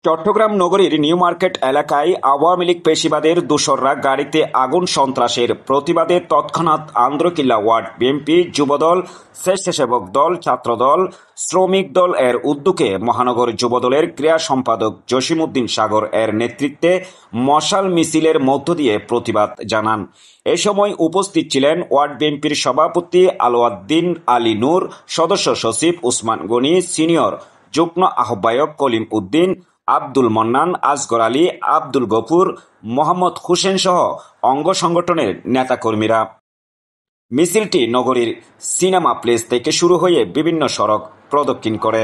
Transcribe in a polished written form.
চট্টগ্রাম নগরীর new market এলাকায় আওয়ামী লীগ পেশিবাদের দোসররা গাড়িতে আগুন সন্ত্রাসের প্রতিবাদে তৎক্ষণাৎ আন্দ্রকিল্লা ওয়ার্ড বিএনপি, যুবদল, স্বেচ্ছাসেবক দল, ছাত্রদল, শ্রমিক দল এর উদ্যোগে মহানগর যুবদলের ক্রীড়া সম্পাদক জসিমউদ্দিন সাগর এর নেতৃত্বে মশাল মিছিলের মধ্য দিয়ে প্রতিবাদ জানান। এ সময় উপস্থিত ছিলেন ওয়ার্ড বিএনপির সভাপতি আলাউদ্দিন আলী নূর, সদস্য সচিব উসমান গনি, সিনিয়র যুগ্ম আহ্বায়ক কলিম উদ্দিন, আব্দুল মন্নান, আসগর আলী, আব্দুল গফুর, মোহাম্মদ হোসেন সহ অঙ্গ সংগঠনের নেতাকর্মীরা। মিছিলটি নগরীর সিনেমা প্লেস থেকে শুরু হয়ে বিভিন্ন সড়ক প্রদক্ষিণ করে।